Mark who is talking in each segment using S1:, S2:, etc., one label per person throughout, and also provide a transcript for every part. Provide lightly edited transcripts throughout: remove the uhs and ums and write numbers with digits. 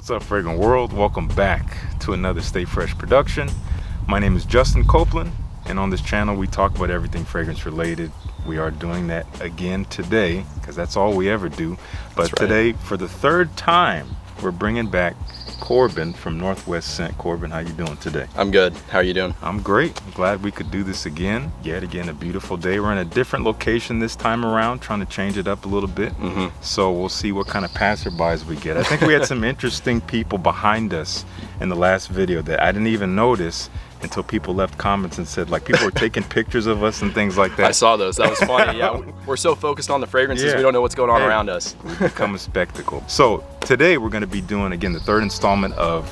S1: What's up, Fragrant World? Welcome back to another Stay Fresh production. My name is Justin Copeland, and on this channel we talk about everything fragrance related. We are doing that again today because that's all we ever do. But today, for the third time, we're bringing back Corbin from Northwest Scent. Corbin, how you doing today?
S2: I'm good. How are you doing?
S1: I'm great. I'm glad we could do this again. Yet again, a beautiful day. We're in a different location this time around, trying to change it up a little bit. So we'll see what kind of passerbys we get. I think we had some interesting people behind us in the last video that I didn't even notice until people left comments and said, like, people were taking pictures of us and things like that.
S2: I saw those. That was funny. Yeah, we're so focused on the fragrances, we don't know what's going on around us.
S1: We become a spectacle. So today we're going to be doing, again, the third installment of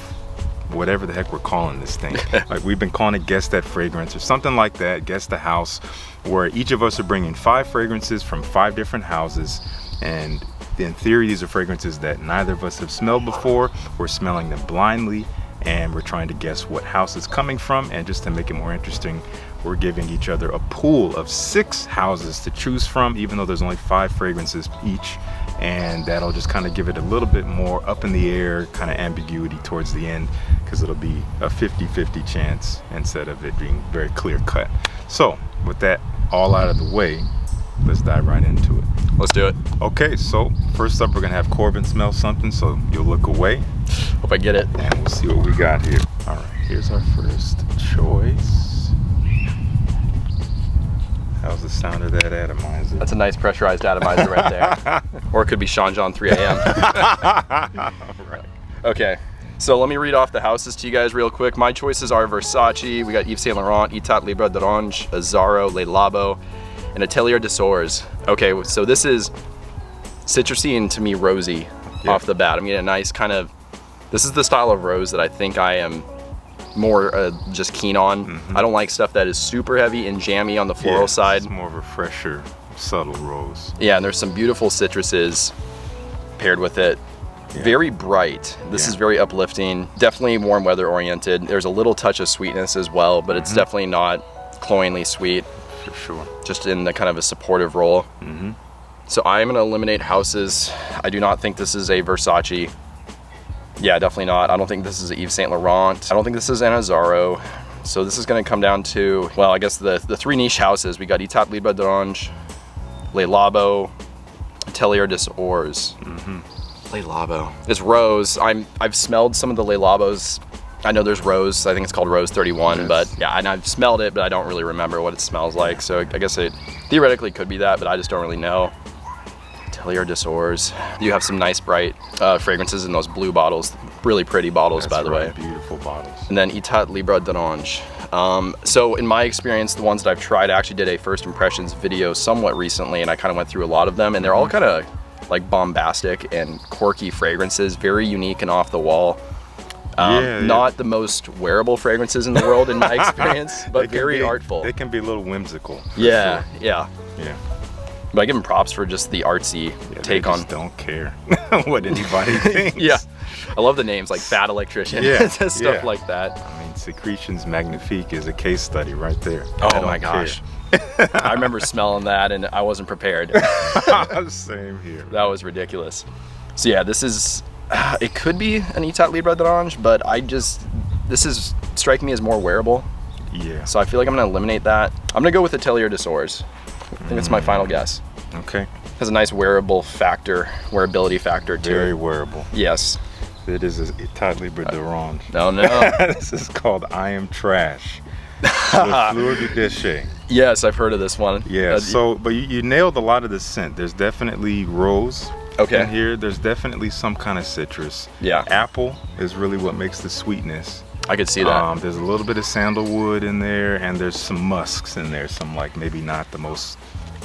S1: whatever the heck we're calling this thing. Like, we've been calling it Guess That Fragrance or something like that, Guess the House, where each of us are bringing 5 fragrances from 5 different houses. And in theory, these are fragrances that neither of us have smelled before. We're smelling them blindly, and we're trying to guess what house it's coming from. And just to make it more interesting, we're giving each other a pool of 6 houses to choose from, even though there's only 5 fragrances each. And that'll just kind of give it a little bit more up in the air kind of ambiguity towards the end, because it'll be a 50-50 chance instead of it being very clear cut. So with that all out of the way, let's dive right into it.
S2: Let's do it.
S1: Okay, so first up, we're gonna have Corbin smell something, so you'll look away.
S2: Hope I get it.
S1: And we'll see what we got here. All right, here's our first choice. How's the sound of that atomizer?
S2: That's a nice pressurized atomizer right there. Or it could be Sean John 3 a.m.
S1: Right.
S2: Okay, so let me read off the houses to you guys real quick. My choices are Versace, we got Yves Saint Laurent, Etat Libre d'Orange, Zaharoff, Le Labo, and Atelier des Ors. Okay, so this is citrusy and to me rosy off the bat. I'm getting a nice kind of, this is the style of rose that I think I am more just keen on. I don't like stuff that is super heavy and jammy on the floral side.
S1: It's more of a fresher, subtle rose.
S2: Yeah, and there's some beautiful citruses paired with it. Very bright. This is very uplifting. Definitely warm weather oriented. There's a little touch of sweetness as well, but it's definitely not cloyingly sweet.
S1: For sure.
S2: Just in the kind of a supportive role. So I'm gonna eliminate houses. I do not think this is a Versace. Yeah, definitely not. I don't think this is a Yves Saint Laurent. I don't think this is an Zaharoff. So this is gonna come down to, well, I guess the 3 niche houses. We got Etat Libre d'Orange, Le Labo, Atelier des Ors. Le Labo. It's rose. I've smelled some of the Le Labos. I know there's rose. I think it's called Rose 31, but yeah, and I've smelled it, but I don't really remember what it smells like. So I guess it theoretically could be that, but I just don't really know. Atelier des Ors. You have some nice bright fragrances in those blue bottles. Really pretty bottles, by the way.
S1: Beautiful bottles.
S2: And then Etat Libre d'Orange. So in my experience, the ones that I've tried, I actually did a first impressions video somewhat recently, and I kind of went through a lot of them, and they're all kind of like bombastic and quirky fragrances, very unique and off the wall. Not the most wearable fragrances in the world in my experience, but very artful.
S1: They can be a little whimsical.
S2: Yeah. But I give them props for just the artsy take on.
S1: Don't care what anybody thinks.
S2: I love the names like Fat Electrician, stuff like that.
S1: I mean, Secretions Magnifique is a case study right there.
S2: Oh my gosh. I remember smelling that and I wasn't prepared.
S1: Same here.
S2: That was ridiculous. So yeah, this is, it could be an Etat Libre d'Orange, but this is striking me as more wearable.
S1: Yeah.
S2: So I feel like I'm gonna eliminate that. I'm gonna go with Atelier des Ors. I think that's my final guess.
S1: Okay.
S2: Has a nice wearability factor too.
S1: Very wearable.
S2: Yes.
S1: It is a Etat Libre d'Orange.
S2: No.
S1: This is called I Am Trash. Fleur de Déchet.
S2: Yes, I've heard of this one.
S1: Yeah, but you nailed a lot of the scent. There's definitely rose in here. There's definitely some kind of citrus. Yeah. Apple is really what makes the sweetness.
S2: I could see that.
S1: There's a little bit of sandalwood in there, and there's some musks in there. Some, like, maybe not the most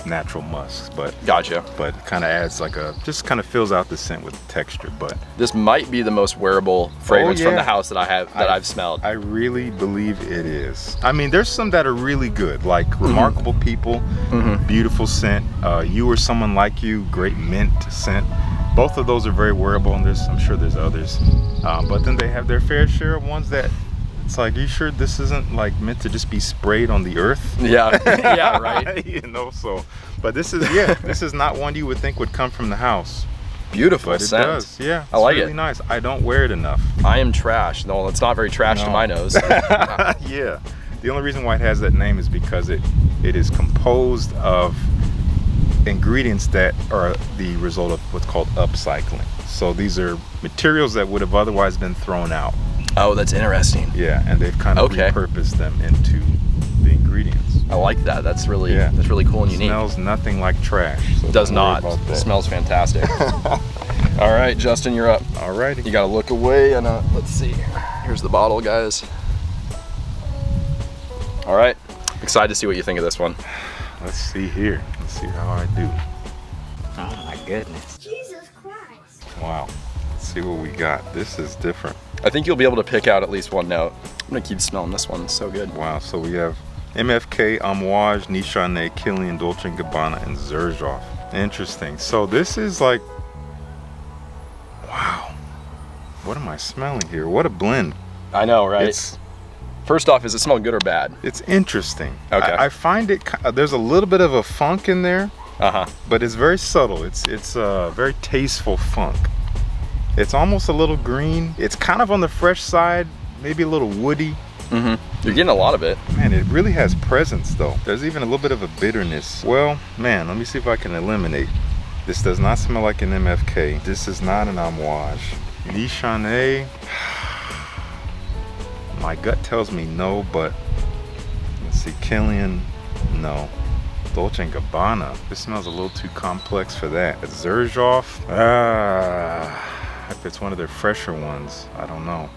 S1: natural musks, but
S2: gotcha.
S1: But kind of adds like just kind of fills out the scent with texture. But
S2: this might be the most wearable fragrance from the house that I've smelled.
S1: I really believe it is. I mean, there's some that are really good, like Remarkable People, beautiful scent. You or Someone Like You, great mint scent. Both of those are very wearable, and I'm sure there's others. But then they have their fair share of ones that it's like, you sure this isn't like meant to just be sprayed on the earth?
S2: Yeah, yeah, right.
S1: You know, so, but this is, this is not one you would think would come from the house.
S2: beautiful
S1: But it
S2: scent.
S1: does, yeah.
S2: I like
S1: it's really
S2: it.
S1: nice. I don't wear it enough.
S2: I am trash. No, it's not very trash to my nose.
S1: Yeah. The only reason why it has that name is because it is composed of ingredients that are the result of what's called upcycling. So these are materials that would have otherwise been thrown out.
S2: Oh, that's interesting.
S1: Yeah, and they've kind of repurposed them into the ingredients.
S2: I like that. That's really cool and unique.
S1: Smells nothing like trash. So
S2: Does not. Smells fantastic. All right, Justin, you're up.
S1: All righty.
S2: You gotta look away and let's see. Here's the bottle, guys. All right, excited to see what you think of this one.
S1: Let's see here. Let's see how I do.
S3: Oh my goodness.
S4: Jesus Christ.
S1: Wow. Let's see what we got. This is different.
S2: I think you'll be able to pick out at least one note. I'm gonna keep smelling this one. It's so good.
S1: Wow. So we have MFK, Amouage, Nichane, Killian, Dolce & Gabbana, and Zaharoff. Interesting. So this is like, wow. What am I smelling here? What a blend.
S2: I know, right? First off, does it smell good or bad?
S1: It's interesting.
S2: Okay.
S1: I find it, there's a little bit of a funk in there, but it's very subtle. It's a very tasteful funk. It's almost a little green. It's kind of on the fresh side, maybe a little woody.
S2: You're getting a lot of it.
S1: Man, it really has presence though. There's even a little bit of a bitterness. Well, man, let me see if I can eliminate. This does not smell like an MFK. This is not an Amouage. Nichane, my gut tells me no, but let's see, Killian, no. Dolce & Gabbana, this smells a little too complex for that. Zaharoff, if it's one of their fresher ones, I don't know.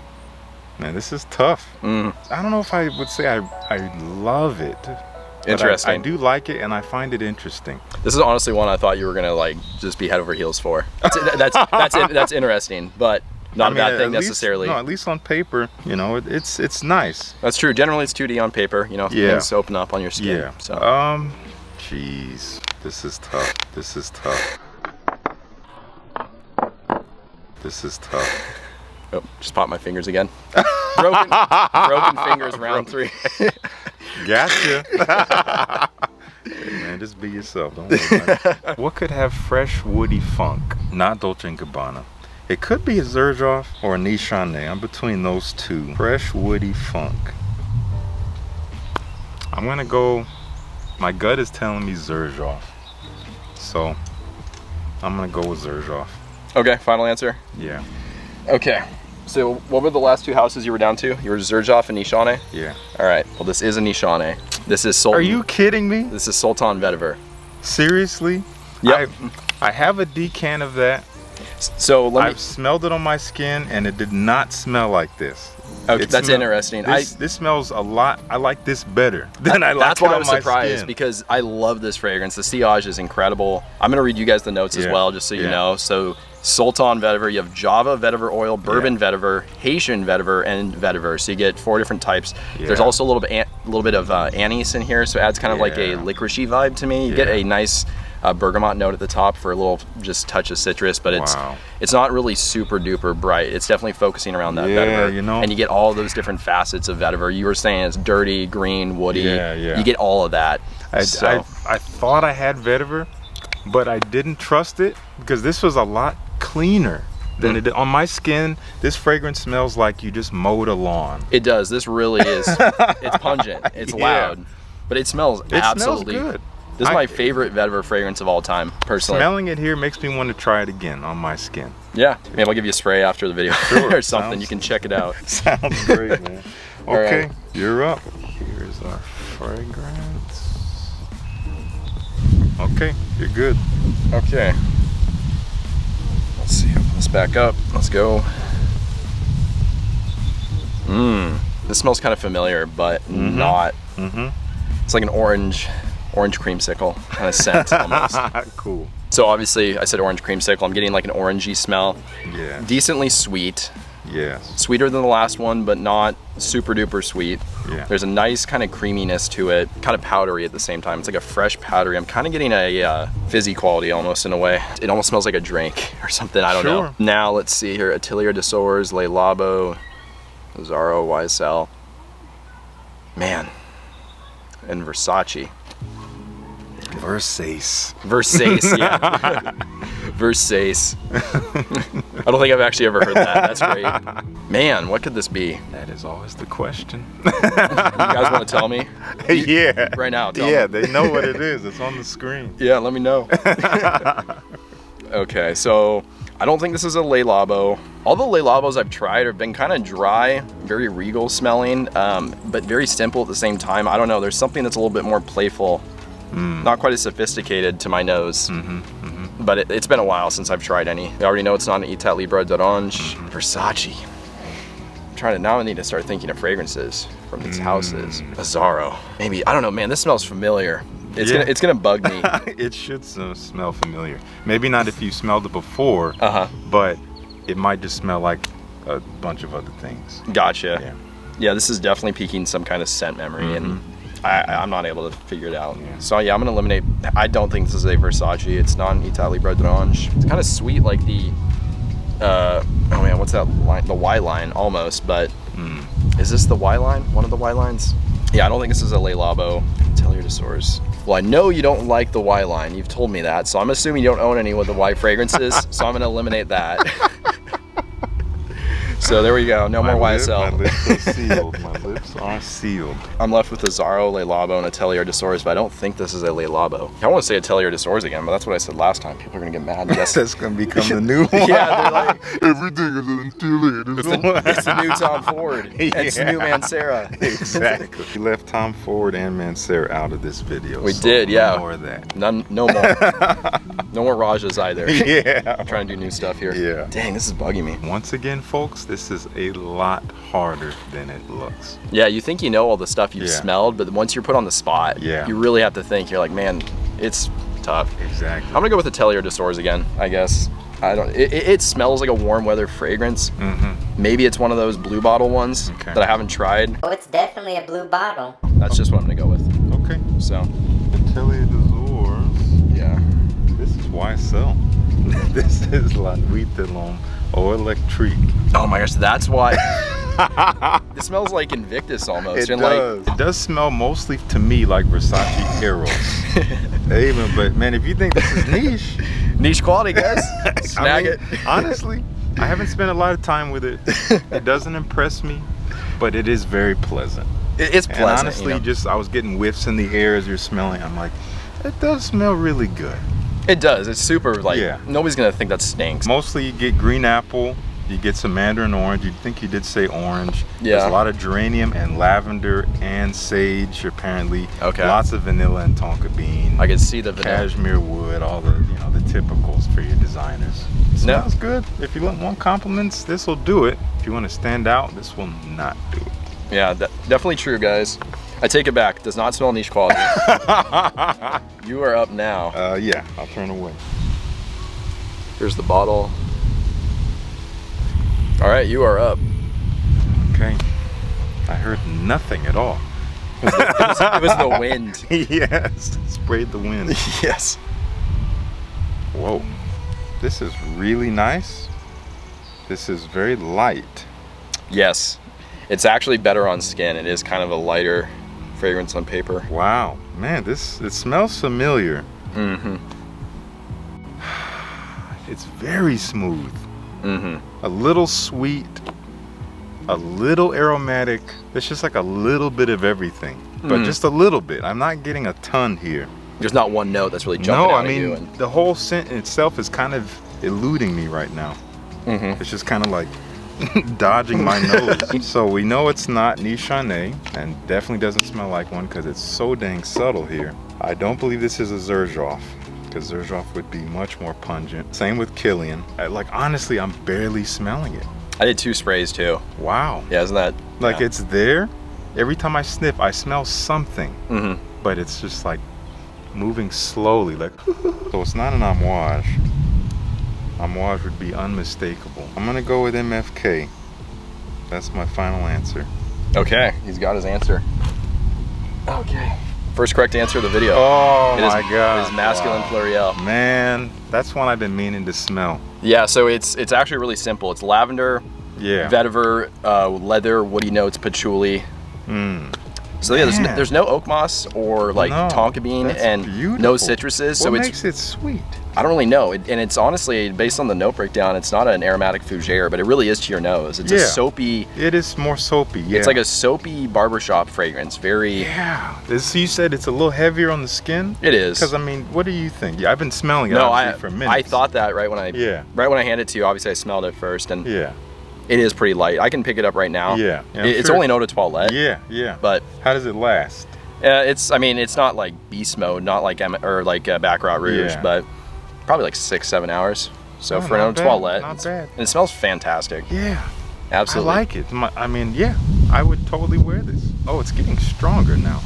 S1: Man, this is tough. I don't know if I would say I love it.
S2: Interesting.
S1: I do like it, and I find it interesting.
S2: This is honestly one I thought you were gonna like just be head over heels for. That's interesting, but not a bad thing necessarily.
S1: No, at least on paper, you know, it's nice.
S2: That's true. Generally, it's 2D on paper. You know, things open up on your skin.
S1: Yeah.
S2: So.
S1: Jeez, this is tough. This is tough. This is tough.
S2: Oh, just popped my fingers again. broken fingers, round 3.
S1: Gotcha. Hey man, just be yourself. Don't worry about it. What could have fresh woody funk? Not Dolce & Gabbana. It could be a Zaharoff or a Nichane. I'm between those two. Fresh woody funk. I'm gonna go. My gut is telling me Zaharoff, so I'm gonna go with Zaharoff.
S2: Okay, final answer.
S1: Yeah.
S2: Okay. So what were the last 2 houses you were down to? You were Zaharoff and Nichane?
S1: Yeah.
S2: All right. Well, this is a Nichane. This is Sultan.
S1: Are you kidding me?
S2: This is Sultan Vetiver.
S1: Seriously?
S2: Yep.
S1: I have a decan of that.
S2: So
S1: I've smelled it on my skin, and it did not smell like this.
S2: Okay, that's interesting.
S1: This smells a lot. I like this better than I like
S2: That's
S1: it
S2: why I
S1: on
S2: was
S1: my
S2: surprised
S1: skin.
S2: because I love this fragrance. The sillage is incredible. I'm gonna read you guys the notes as well, just so you know. So Sultan Vetiver, you have Java Vetiver oil, Bourbon Vetiver, Haitian Vetiver, and Vetiver. So you get 4 different types. There's also a little bit of anise in here, so it adds kind of like a licoricey vibe to me. You get a nice bergamot note at the top for a little just touch of citrus, but it's not really super duper bright. It's definitely focusing around that vetiver,
S1: you know,
S2: and you get all those different facets of vetiver. You were saying it's dirty, green, woody. You get all of that.
S1: I thought I had vetiver, but I didn't trust it because this was a lot cleaner than it did on my skin. This fragrance smells like you just mowed a lawn.
S2: It does. This really is. It's pungent. It's loud, but it smells absolutely
S1: good.
S2: This is my favorite vetiver fragrance of all time, personally.
S1: Smelling it here makes me want to try it again on my skin.
S2: Yeah, maybe I'll give you a spray after the video or something. You can check it out.
S1: Sounds great, man. Okay,
S2: right.
S1: You're up. Here's our fragrance. Okay, you're good.
S2: Okay. Let's see, open this back up. Let's go. This smells kind of familiar, but not. It's like an orange creamsicle kind of scent almost.
S1: Cool.
S2: So obviously I said orange creamsicle. I'm getting like an orangey smell.
S1: Yeah.
S2: Decently sweet.
S1: Yes.
S2: Sweeter than the last one, but not super duper sweet.
S1: Yeah.
S2: There's a nice kind of creaminess to it, kind of powdery at the same time. It's like a fresh powdery. I'm kind of getting a fizzy quality almost in a way. It almost smells like a drink or something, I don't know. Now let's see here, Atelier de Sours, Le Labo, Zaro, YSL. Man, and Versace.
S1: Versace.
S2: Versace, yeah. Versace. I don't think I've actually ever heard that. That's great. Man, what could this be?
S1: That is always the question.
S2: You guys want to tell me?
S1: Yeah.
S2: Right now, tell
S1: Yeah,
S2: me.
S1: they know what it is. It's on the screen.
S2: Yeah, let me know. Okay, so I don't think this is a Le Labo. All the Le Labos I've tried have been kind of dry, very regal smelling, but very simple at the same time. I don't know, there's something that's a little bit more playful, not quite as sophisticated to my nose. But it's been a while since I've tried any. I already know it's not an Itat Libre d'Orange. Versace. I'm trying to, now I need to start thinking of fragrances from these houses. Azzaro. Maybe, I don't know, man, this smells familiar. It's gonna bug me.
S1: It should smell familiar. Maybe not if you smelled it before, but it might just smell like a bunch of other things.
S2: Gotcha. Yeah, this is definitely piquing some kind of scent memory, and I'm not able to figure it out. So yeah, I'm gonna eliminate. I don't think this is a Versace. It's not an Itat Libre d'Orange. It's kind of sweet, like the oh man, what's that line? The Y line almost, but is this the Y line? One of the Y lines? Yeah, I don't think this is a Le Labo. Atelier de Source. Well, I know you don't like the Y line. You've told me that, so I'm assuming you don't own any with the Y fragrances. So I'm gonna eliminate that. So there we go. No more YSL.
S1: My lips are sealed. My lips are sealed.
S2: I'm left with a Zaharoff, Le Labo, and Atelier de Source, but I don't think this is a Le Labo. I want to say Atelier de Source again, but that's what I said last time. People are gonna get mad.
S1: That's gonna become the new one.
S2: Yeah, they're like,
S1: everything is an Atelier de Source.
S2: it's the new Tom Ford. And it's the new Mancera.
S1: Exactly. We left Tom Ford and Mancera out of this video.
S2: We did, yeah.
S1: No more of that.
S2: None, no more. No more Rajas either.
S1: Yeah.
S2: I'm trying to do new stuff here.
S1: Yeah.
S2: Dang, this is bugging me.
S1: Once again, folks, this is a lot harder than it looks.
S2: Yeah, you think you know all the stuff you've smelled, but once you're put on the spot, you really have to think. You're like, man, it's tough.
S1: Exactly.
S2: I'm gonna go with Atelier de Source again, I guess. I don't. It smells like a warm weather fragrance. Maybe it's one of those blue bottle ones that I haven't tried.
S3: Oh, it's definitely a blue bottle.
S2: That's just what I'm gonna go with.
S1: Okay.
S2: So.
S1: Atelier de Source.
S2: Yeah.
S1: This is YSL. This is La Nuit de l'Homme Eau Electrique.
S2: Oh my gosh, that's why. It smells like Invictus almost.
S1: It does. It does smell mostly to me like Versace Eros. Even, but man, if you think this is niche,
S2: niche quality, guys. Snag it.
S1: Honestly, I haven't spent a lot of time with it. It doesn't impress me, but it is very pleasant.
S2: It's pleasant.
S1: And honestly, just I was getting whiffs in the air as you're smelling. I'm like, it does smell really good.
S2: It does. It's super like nobody's gonna think that stinks.
S1: Mostly you get green apple. You get some mandarin orange. You'd think you did say orange. Yeah. There's a lot of geranium and lavender and sage apparently. Okay. Lots of vanilla and tonka bean.
S2: I can see the vanilla.
S1: Cashmere wood, all the the typicals for your designers. It smells good. If you want compliments, this will do it. If you want to stand out, this will not do it.
S2: Yeah, definitely true, guys. I take it back. It does not smell niche quality. You are up now.
S1: Yeah, I'll turn away.
S2: Here's the bottle. All right, you are up.
S1: Okay. I heard nothing at all.
S2: It was the wind.
S1: Yes, sprayed the wind.
S2: Yes.
S1: Whoa, this is really nice. This is very light.
S2: Yes, it's actually better on skin. It is kind of a lighter fragrance on paper.
S1: Wow, man, it smells familiar. It's very smooth. A little sweet, a little aromatic. It's just like a little bit of everything, but just a little bit. I'm not getting a ton here.
S2: There's not one note that's really jumping out at you.
S1: No, I mean, the whole scent itself is kind of eluding me right now. It's just kind of like dodging my nose. So we know it's not Nichane, and definitely doesn't smell like one because it's so dang subtle here. I don't believe this is a Zaharoff, because Zaharoff would be much more pungent. Same with Killian. Like, honestly, I'm barely smelling it.
S2: I did 2 sprays too.
S1: Wow.
S2: Yeah, isn't that?
S1: Like, it's there. Every time I sniff, I smell something. But it's just like moving slowly. Like, so it's not an amouage. Amouage would be unmistakable. I'm gonna go with MFK. That's my final answer.
S2: Okay, he's got his answer. Okay. First correct answer of the video.
S1: Oh my God.
S2: It is Masculine Pluriel.
S1: Man, that's one I've been meaning to smell.
S2: Yeah, so it's actually really simple. It's lavender, vetiver, leather, woody notes, patchouli. So yeah, there's no oak moss or like tonka bean and no citruses.
S1: What makes it sweet?
S2: I don't really know. And it's honestly, based on the note breakdown, it's not an aromatic fougere, but it really is to your nose. It's a soapy.
S1: It is more soapy, yeah.
S2: It's like a soapy barbershop fragrance. Very.
S1: Yeah. You said it's a little heavier on the skin?
S2: It is.
S1: Because, I mean, what do you think? Yeah, I've been smelling it for minutes.
S2: I thought that right when I handed it to you. Obviously, I smelled it first. And it is pretty light. I can pick it up right now.
S1: Yeah.
S2: It's only an eau de toilette.
S1: Yeah.
S2: But.
S1: How does it last?
S2: It's not like beast mode, not like Baccarat Rouge, but probably like 6-7 hours. So for an eau de toilette,
S1: not bad.
S2: And it smells fantastic.
S1: Yeah,
S2: absolutely.
S1: I like it. I mean, yeah, I would totally wear this. Oh, it's getting stronger now.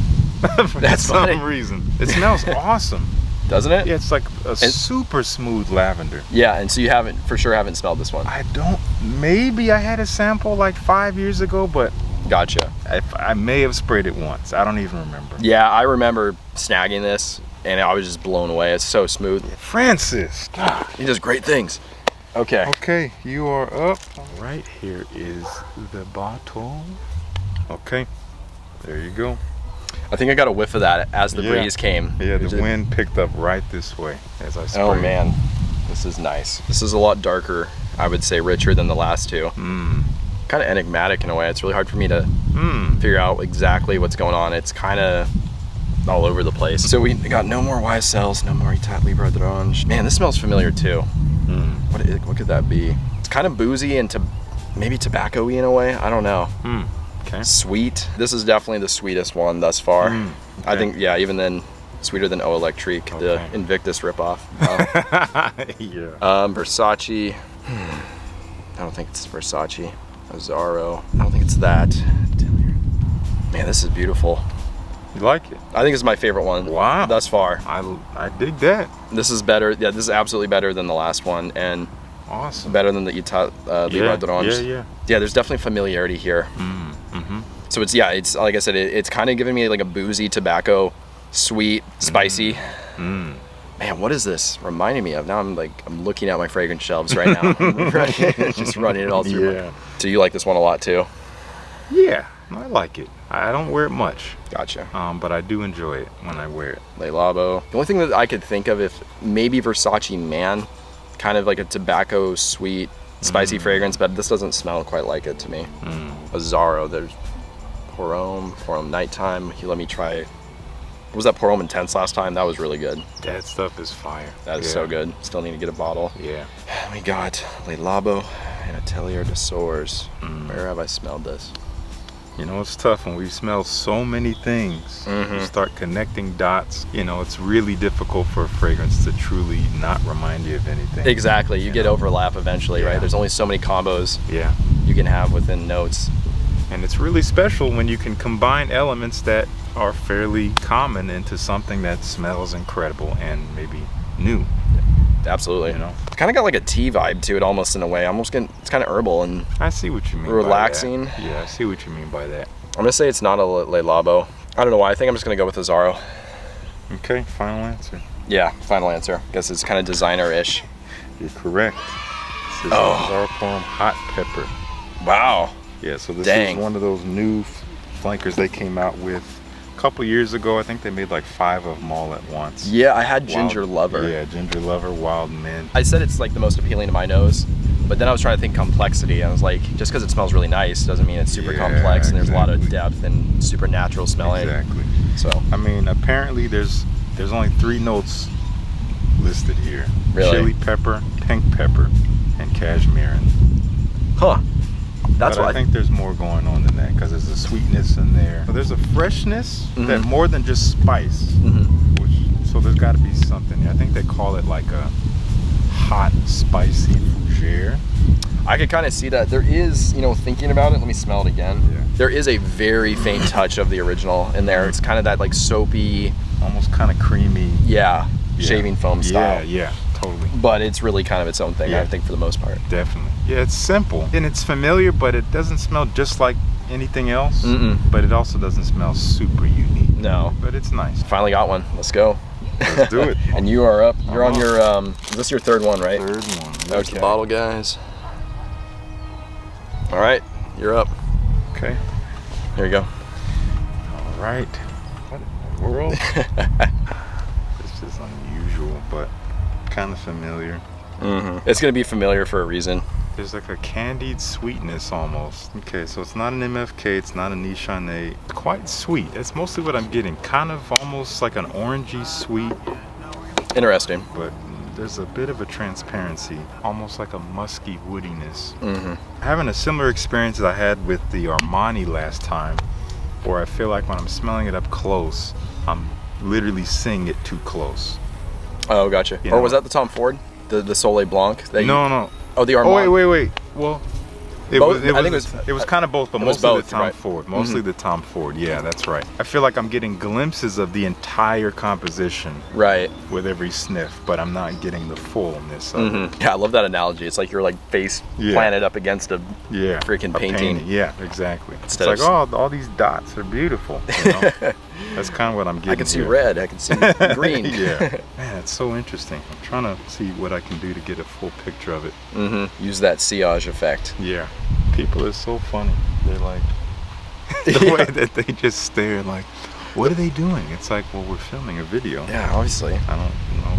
S1: For some reason, it smells awesome,
S2: doesn't it?
S1: Yeah, it's like a super smooth lavender.
S2: Yeah, and so you for sure haven't smelled this one.
S1: I don't. Maybe I had a sample like 5 years ago, but.
S2: Gotcha.
S1: I may have sprayed it once. I don't even remember.
S2: Yeah, I remember snagging this, and I was just blown away. It's so smooth.
S1: Francis, God,
S2: he does great things. Okay.
S1: Okay, you are up. All right, here is the bottle. Okay, there you go.
S2: I think I got a whiff of that as the breeze came.
S1: Yeah, the wind picked up right this way as I sprayed.
S2: Oh man, this is nice. This is a lot darker, I would say, richer than the last two. Kind of enigmatic in a way. It's really hard for me to figure out exactly what's going on. It's kind of all over the place. So we got no more YSLs, no more Etat Libre d'Orange. Man, this smells familiar too. What could that be? It's kind of boozy and maybe tobacco-y in a way. I don't know.
S1: Okay.
S2: Sweet. This is definitely the sweetest one thus far. Okay. I think, even then, sweeter than Eau Electrique, the Invictus ripoff. Versace. I don't think it's Versace. Zaharoff. I don't think it's that. Man, this is beautiful.
S1: You like it?
S2: I think it's my favorite one.
S1: Wow.
S2: Thus far.
S1: I dig that.
S2: This is better. Yeah, this is absolutely better than the last one, and
S1: awesome.
S2: Better than the Etat Libre d'Orange.
S1: Yeah.
S2: Yeah, there's definitely familiarity here. So it's like I said, it's kind of giving me like a boozy tobacco, sweet, spicy. Man, what is this reminding me of? Now I'm looking at my fragrance shelves right now. Just running it all through.
S1: Yeah.
S2: So you like this one a lot too?
S1: Yeah, I like it. I don't wear it much.
S2: Gotcha.
S1: But I do enjoy it when I wear it.
S2: Le Labo. The only thing that I could think of, if maybe Versace Man, kind of like a tobacco, sweet, spicy fragrance, but this doesn't smell quite like it to me. Zaharoff, there's Pour-Homme Nighttime. Let me try. What was that Pour-Homme Intense last time? That was really good.
S1: That stuff is fire.
S2: That is so good. Still need to get a bottle.
S1: Yeah.
S2: We got Le Labo and Atelier de Source. Where have I smelled this?
S1: You know, it's tough when we smell so many things. You start connecting dots. You know, it's really difficult for a fragrance to truly not remind you of anything.
S2: Exactly. You get overlap eventually, right? There's only so many combos you can have within notes.
S1: And it's really special when you can combine elements that are fairly common into something that smells incredible and maybe new.
S2: Absolutely.
S1: You know,
S2: it's kind of got like a tea vibe to it, almost in a way. It's kind of herbal and
S1: I see what you mean.
S2: Relaxing.
S1: By that. Yeah, I see what you mean by that.
S2: I'm gonna say it's not a Le Labo. I don't know why. I think I'm just gonna go with a Zaharoff.
S1: Okay, final answer.
S2: Yeah, final answer. Guess it's kind of designer-ish.
S1: You're correct. This is Zaharoff Pour-Homme Hot Pepper.
S2: Wow.
S1: Yeah, so this is one of those new flankers they came out with a couple years ago. I think they made like 5 of them all at once.
S2: Yeah, I had Ginger Lover.
S1: Yeah, Ginger Lover, Wild Mint.
S2: I said it's like the most appealing to my nose, but then I was trying to think complexity. I was like, just because it smells really nice doesn't mean it's super complex, and there's a lot of depth and super natural smelling.
S1: Exactly.
S2: So
S1: I mean, apparently there's only 3 notes listed here.
S2: Really?
S1: Chili pepper, pink pepper, and cashmere.
S2: Huh. That's
S1: I think there's more going on than that, because there's a sweetness in there. So there's a freshness that more than just spice. So there's got to be something. I think they call it like a hot, spicy fougere.
S2: I could kind of see that. There is, thinking about it, let me smell it again. Yeah. There is a very faint touch of the original in there. It's kind of that like soapy,
S1: almost kind of creamy.
S2: Yeah, shaving foam style.
S1: Yeah, totally.
S2: But it's really kind of its own thing, I think, for the most part.
S1: Definitely. Yeah, it's simple and it's familiar, but it doesn't smell just like anything else. But it also doesn't smell super unique.
S2: No.
S1: But it's nice.
S2: Finally got one. Let's go.
S1: Let's do it.
S2: And you are up. You're on your, is this your third one, right?
S1: Third one.
S2: There's the bottle, guys. All right, you're up.
S1: Okay.
S2: Here you go.
S1: All right. What in the world? This is unusual, but kind of familiar.
S2: It's gonna be familiar for a reason.
S1: There's like a candied sweetness almost. Okay, so it's not an MFK, it's not a Nichane. It's quite sweet. That's mostly what I'm getting. Kind of almost like an orangey sweet,
S2: Interesting.
S1: but there's a bit of a transparency, almost like a musky woodiness. Having a similar experience as I had with the Armani last time, where I feel like when I'm smelling it up close, I'm literally seeing it too close.
S2: Oh, gotcha.
S1: You
S2: Or
S1: know.
S2: was that the Tom Ford? The Soleil Blanc? That
S1: No.
S2: Oh, the Armani.
S1: Oh, wait. Well,
S2: Both?
S1: it
S2: I think
S1: was kind of both, but
S2: it was
S1: mostly
S2: both,
S1: the Tom
S2: right.
S1: Ford. Mostly the Tom Ford. Yeah, that's right. I feel like I'm getting glimpses of the entire composition
S2: Right.
S1: with every sniff, but I'm not getting the fullness of it.
S2: Yeah, I love that analogy. It's like you're like face
S1: Yeah.
S2: planted up against a
S1: Yeah,
S2: freaking
S1: a
S2: painting.
S1: Yeah, exactly.
S2: Instead
S1: it's
S2: of
S1: like, oh, all these dots are beautiful. You know? That's kind of what I'm getting.
S2: I can see
S1: here.
S2: red. I can see green.
S1: Yeah, man, it's so interesting. I'm trying to see what I can do to get a full picture of it.
S2: Use that sillage effect.
S1: Yeah, people are so funny. They're like, the way that they just stare, like, what are they doing? It's like, well, we're filming a video.
S2: Yeah, obviously.
S1: I don't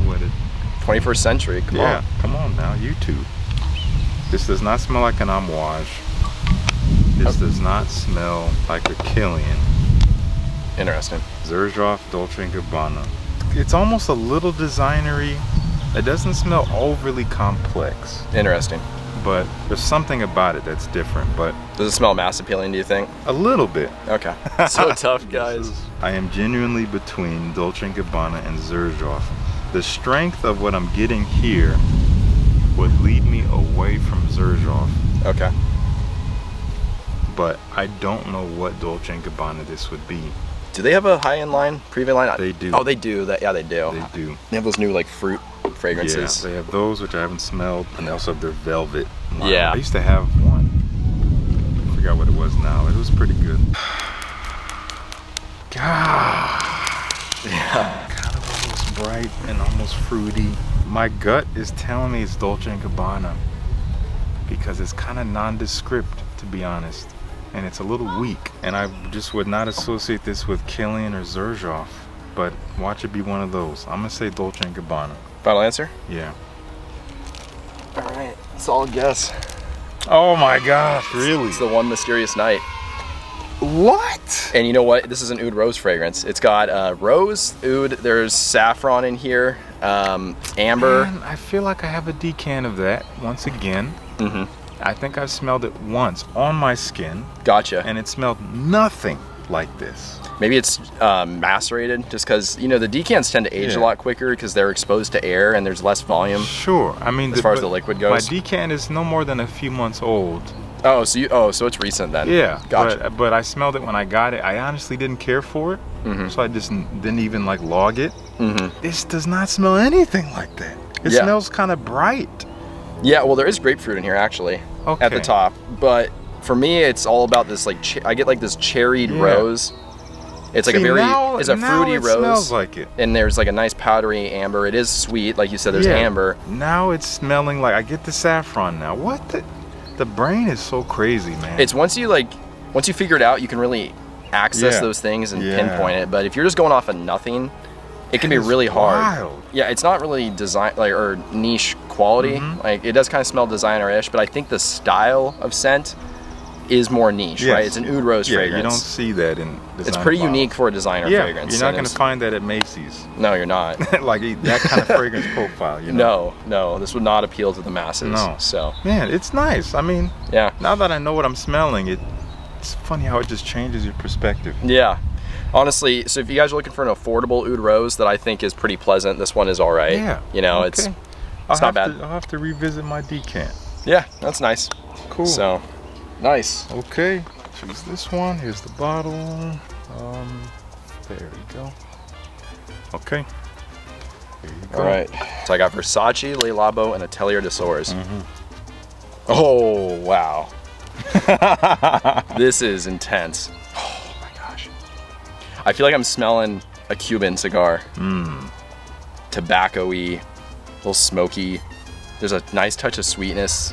S1: know what it.
S2: 21st century. Come on.
S1: Come on now, YouTube. This does not smell like an amouage. This does not smell like a Killian.
S2: Interesting.
S1: Zaharoff Dolce & Gabbana. It's almost a little designery. It doesn't smell overly complex,
S2: Interesting.
S1: but there's something about it that's different, but
S2: Does it smell mass appealing, do you think?
S1: a little bit.
S2: Okay. So tough, guys.
S1: I am genuinely between Dolce & Gabbana and Zaharoff. The strength of what I'm getting here would lead me away from Zaharoff,
S2: Okay.
S1: but I don't know what Dolce & Gabbana this would be.
S2: Do they have a high-end line, premium line?
S1: They do.
S2: Oh, they do. Yeah, they do.
S1: They do.
S2: They have those new like fruit fragrances.
S1: Yeah, they have those, which I haven't smelled, and they also have their velvet line.
S2: Yeah.
S1: I used to have one. I forgot what it was now. It was pretty good. God.
S2: Yeah.
S1: Kind of almost bright and almost fruity. My gut is telling me it's Dolce & Gabbana because it's kind of nondescript, to be honest. And it's a little weak. And I just would not associate this with Killian or Zaharoff. But watch it be one of those. I'm going to say Dolce & Gabbana.
S2: Final answer?
S1: Yeah.
S2: All right. Solid guess.
S1: Oh my gosh, really?
S2: It's the One Mysterious Night.
S1: What?
S2: And you know what? This is an oud rose fragrance. It's got rose, oud. There's saffron in here, amber.
S1: Man, I feel like I have a decan of that once again. I think I've smelled it once on my skin,
S2: Gotcha.
S1: and it smelled nothing like this.
S2: Maybe it's macerated, just because you know the decants tend to age a
S1: Yeah.
S2: lot quicker because they're exposed to air and there's less volume.
S1: Sure, I mean,
S2: As far as
S1: but
S2: the liquid
S1: my
S2: goes.
S1: decan is no more than a few months old.
S2: Oh, so it's recent then.
S1: Yeah,
S2: Gotcha.
S1: but I smelled it when I got it. I honestly didn't care for it, so I just didn't even like log it. This does not smell anything like that. It
S2: Yeah.
S1: smells kind of bright.
S2: Yeah, well, there is grapefruit in here actually, at the
S1: Okay.
S2: top. But for me, it's all about this like I get like this cherried
S1: Yeah.
S2: rose. It's like
S1: See,
S2: a very
S1: now
S2: it's a fruity
S1: it
S2: rose.
S1: smells like it.
S2: And there's like a nice powdery amber. It is sweet, like you said. There's
S1: Yeah.
S2: amber.
S1: Now it's smelling like I get the saffron now. What the brain is so crazy, man.
S2: It's once you figure it out, you can really access
S1: Yeah.
S2: those things and
S1: Yeah.
S2: pinpoint it. But if you're just going off of nothing, it can be
S1: That is
S2: really hard.
S1: wild.
S2: Yeah, it's not really design or niche quality. Like it does kind of smell designer-ish, but I think the style of scent is more niche,
S1: Yes.
S2: right? It's an oud rose
S1: Yeah,
S2: fragrance.
S1: you don't see that in
S2: It's
S1: design
S2: pretty
S1: bottles.
S2: unique for a designer
S1: Yeah,
S2: fragrance.
S1: you're not
S2: and
S1: going to
S2: it's-
S1: find that at Macy's.
S2: No, you're not.
S1: Like that kind of fragrance profile, you know?
S2: No, this would not appeal to the masses.
S1: No.
S2: So,
S1: Man, it's nice. I mean,
S2: yeah.
S1: now that I know what I'm smelling, it's funny how it just changes your perspective.
S2: Yeah. Honestly, so if you guys are looking for an affordable oud rose that I think is pretty pleasant, this one is all right.
S1: Yeah.
S2: You know,
S1: okay.
S2: it's not bad.
S1: I'll have to revisit my decant.
S2: Yeah, that's nice.
S1: Cool.
S2: So, nice.
S1: Okay, choose this one. Here's the bottle. There we go. Okay. Here you go.
S2: All right. So I got Versace, Le Labo, and Atelier de Sours. Oh, wow. This is intense. Oh my gosh. I feel like I'm smelling a Cuban cigar. Tobacco-y, a little smoky. There's a nice touch of sweetness.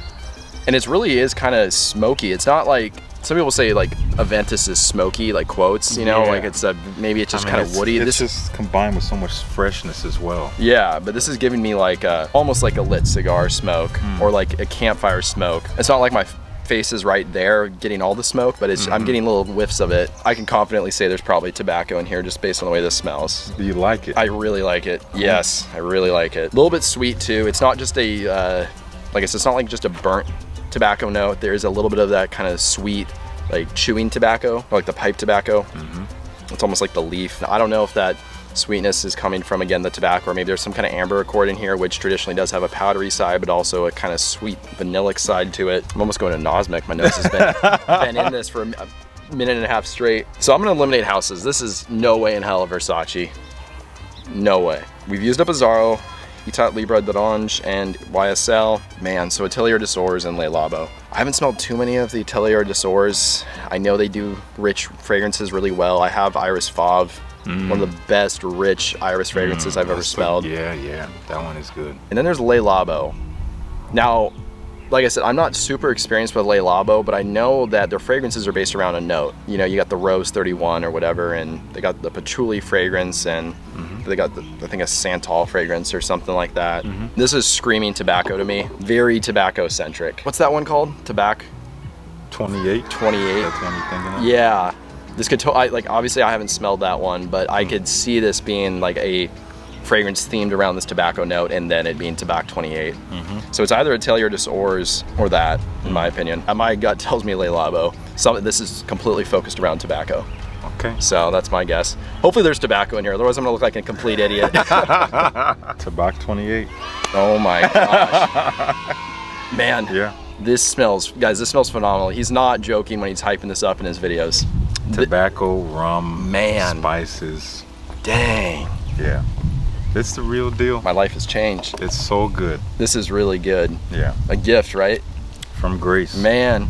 S2: And it really is kind of smoky. It's not like some people say like Aventus is smoky, like quotes, you know,
S1: Yeah.
S2: like it's maybe it's just
S1: I mean,
S2: kind of woody.
S1: It's
S2: This
S1: just combined with so much freshness as well.
S2: Yeah, but this is giving me like almost like a lit cigar smoke or like a campfire smoke. It's not like my face is right there getting all the smoke, but it's I'm getting little whiffs of it. I can confidently say there's probably tobacco in here just based on the way this smells.
S1: Do you like it?
S2: I really like it. Yes, I really like it. A little bit sweet too. It's not just a, like I said, it's not like just a burnt tobacco note. There's a little bit of that kind of sweet, like chewing tobacco, like the pipe tobacco. It's almost like the leaf. I don't know if that sweetness is coming from, again, the tobacco, or maybe there's some kind of amber accord in here, which traditionally does have a powdery side, but also a kind of sweet vanillic side to it. I'm almost going to Nosmic. My nose has been in this for a minute and a half straight. So I'm gonna eliminate houses. This is no way in hell a Versace. No way. We've used up Azzaro, Etat Libre d'Orange, and YSL. Man, so Atelier des Ors and Le Labo. I haven't smelled too many of the Atelier des Ors. I know they do rich fragrances really well. I have Iris Fauve, one of the best rich iris fragrances I've ever smelled.
S1: Yeah, that one is good.
S2: And then there's Le Labo. Now, like I said, I'm not super experienced with Le Labo, but I know that their fragrances are based around a note. You know, you got the Rose 31 or whatever, and they got the Patchouli fragrance, and they got, I think, a Santal fragrance or something like that. This is screaming tobacco to me. Very tobacco-centric. What's that one called? Tobacco?
S1: 28?
S2: 28.
S1: That's what you're thinking of?
S2: Yeah. This could, like, obviously I haven't smelled that one, but I could see this being like a fragrance themed around this tobacco note, and then it being Tobacco 28. So it's either Atelier des Ors or that, in my opinion. My gut tells me Le Labo. This is completely focused around tobacco.
S1: Okay.
S2: So that's my guess. Hopefully there's tobacco in here, otherwise I'm gonna look like a complete idiot.
S1: Tobacco 28.
S2: Oh my gosh. Man.
S1: Yeah.
S2: This smells, guys, this smells phenomenal. He's not joking when he's hyping this up in his videos.
S1: Tobacco, rum,
S2: Man.
S1: spices.
S2: Dang.
S1: Yeah. It's the real deal.
S2: My life has changed.
S1: It's so good.
S2: This is really good.
S1: Yeah.
S2: A gift, right?
S1: From Grace.
S2: Man.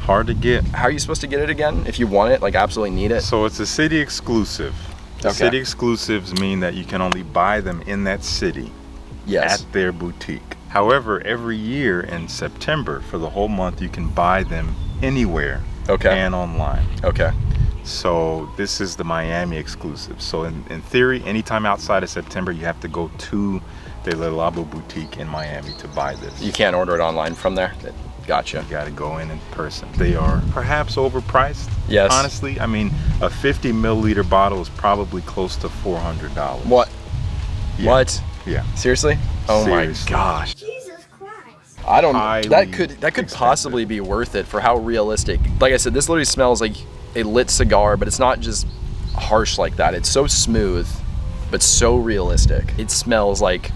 S1: Hard to get.
S2: How are you supposed to get it again? If you want it, like absolutely need it?
S1: So it's a city exclusive.
S2: Okay.
S1: City exclusives mean that you can only buy them in that city
S2: Yes.
S1: at their boutique. However, every year in September, for the whole month, you can buy them anywhere
S2: Okay.
S1: and online.
S2: Okay.
S1: So this is the Miami exclusive. So in theory, anytime outside of September, you have to go to the Le Labo boutique in Miami to buy this.
S2: You can't order it online from there? Gotcha.
S1: You got to go in person. They are perhaps overpriced.
S2: Yes.
S1: Honestly, I mean, a 50 milliliter bottle is probably close to $400.
S2: What?
S1: Yeah.
S2: What?
S1: Yeah.
S2: Seriously? Oh
S1: Seriously.
S2: my gosh.
S3: Jesus Christ.
S2: I don't.
S1: Highly
S2: That could
S1: expensive.
S2: possibly be worth it for how realistic. Like I said, this literally smells like a lit cigar, but it's not just harsh like that. It's so smooth, but so realistic. It smells like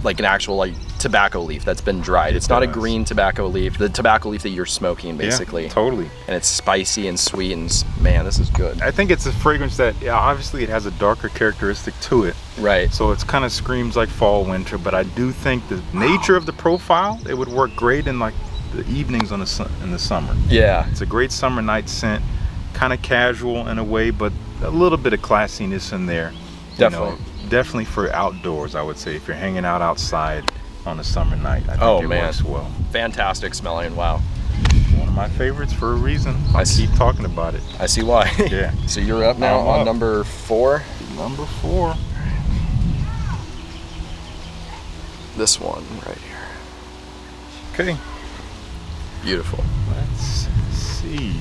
S2: an actual like tobacco leaf that's been dried. It's not a
S1: does.
S2: green tobacco leaf. The tobacco leaf that you're smoking, basically.
S1: Yeah, totally.
S2: And it's spicy and sweet, and man, this is good.
S1: I think it's a fragrance that, yeah, obviously it has a darker characteristic to it.
S2: Right.
S1: So it's kind of screams like fall, winter, but I do think the nature of the profile, it would work great in like the evenings in the summer.
S2: Yeah.
S1: It's a great summer night scent, kind of casual in a way, but a little bit of classiness in there.
S2: Definitely.
S1: Definitely for outdoors, I would say. If you're hanging out outside on a summer night, I think
S2: Oh,
S1: it
S2: man.
S1: works well.
S2: Fantastic smelling. Wow.
S1: One of my favorites for a reason. I
S2: see.
S1: keep talking about it.
S2: I see why.
S1: Yeah.
S2: So you're up now
S1: I'm
S2: on
S1: up.
S2: number 4.
S1: Number 4.
S2: This one right here.
S1: Okay.
S2: Beautiful.
S1: Let's see.